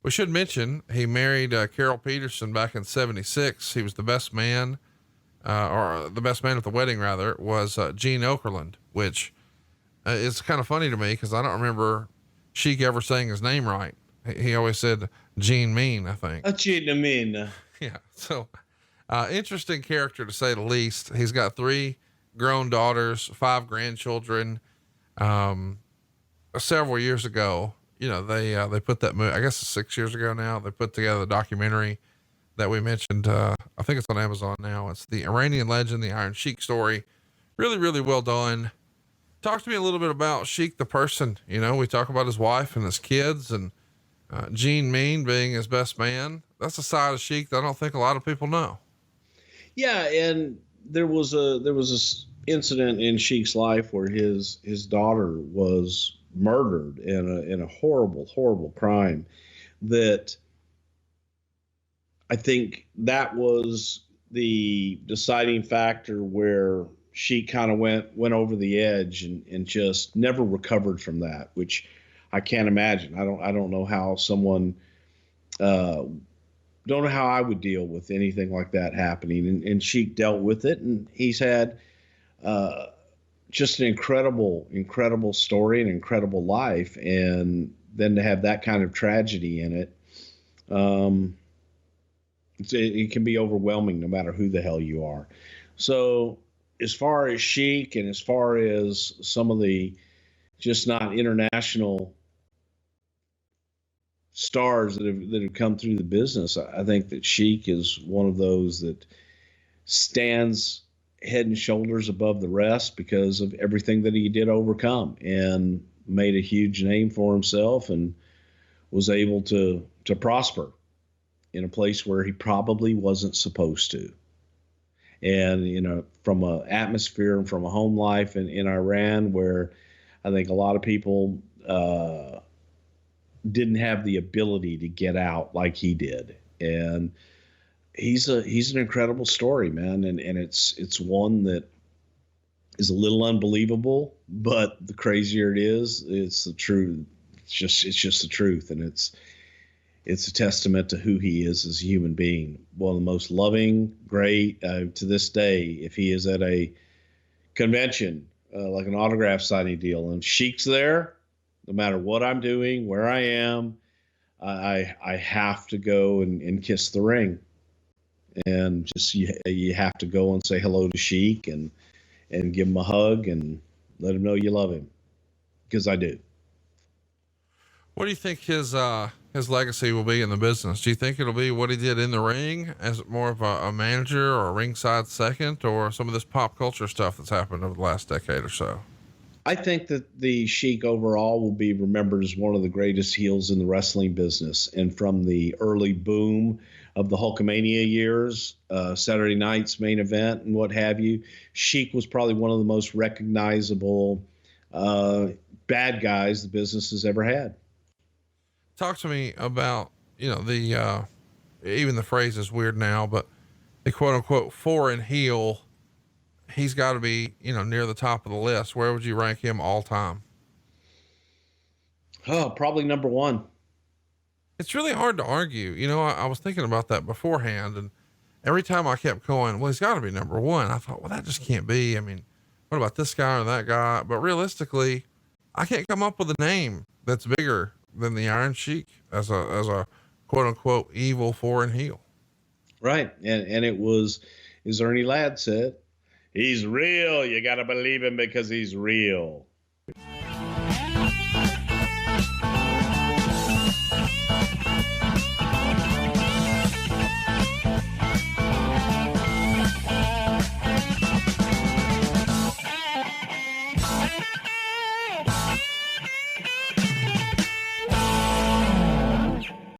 We should mention he married Carol Peterson back in 76. He was the best man, or the best man at the wedding rather, was Gene Okerlund, which is kind of funny to me because I don't remember Sheik ever saying his name right. He always said Gene Mean, I think. Gene Mean. Yeah. So interesting character to say the least. He's got 3 grown daughters, 5 grandchildren. Several years ago, they put that movie, I guess it's 6 years ago now, they put together the documentary that we mentioned. I think it's on Amazon now. It's the Iranian legend, the Iron Sheik story. Really, really well done. Talk to me a little bit about Sheik, the person. We talk about his wife and his kids, and Gene Mean being his best man. That's a side of Sheik that I don't think a lot of people know. Yeah. And there was this incident in Sheik's life where his daughter was murdered in a horrible, horrible crime that I think that was the deciding factor where Sheik kind of went over the edge and just never recovered from that, which I can't imagine. I don't know how someone, don't know how I would deal with anything like that happening. And Sheik dealt with it, and he's had, just an incredible story and incredible life. And then to have that kind of tragedy in it, it can be overwhelming no matter who the hell you are. So as far as Sheik and as far as some of the just not international stars that have come through the business, I think that Sheik is one of those that stands head and shoulders above the rest because of everything that he did overcome and made a huge name for himself and was able to prosper in a place where he probably wasn't supposed to. And, from an atmosphere and from a home life in Iran, where I think a lot of people didn't have the ability to get out like he did. And he's an incredible story, man. And it's one that is a little unbelievable, but the crazier it is, it's the truth. It's just the truth. And it's a testament to who he is as a human being. One of the most loving, great, to this day, if he is at a convention, like an autograph signing deal, and Sheik's there, no matter what I'm doing, where I am, I have to go and kiss the ring. And just, you have to go and say hello to Sheik and give him a hug and let him know you love him, because I do. What do you think his legacy will be in the business? Do you think it'll be what he did in the ring as more of a manager or a ringside second, or some of this pop culture stuff that's happened over the last decade or so? I think that the Sheik overall will be remembered as one of the greatest heels in the wrestling business. And from the early boom of the Hulkamania years, Saturday night's main event and what have you, Sheik was probably one of the most recognizable bad guys the business has ever had. Talk to me about, the, even the phrase is weird now, but the quote unquote foreign heel, he's got to be, near the top of the list. Where would you rank him all time? Oh, probably number 1. It's really hard to argue. I was thinking about that beforehand, and every time I kept going, well, he's got to be number 1. I thought, well, that just can't be. I mean, what about this guy or that guy? But realistically, I can't come up with a name that's bigger than the Iron Sheik as a quote unquote evil foreign heel. Right. And it was, as Ernie Ladd said, he's real. You got to believe him because he's real.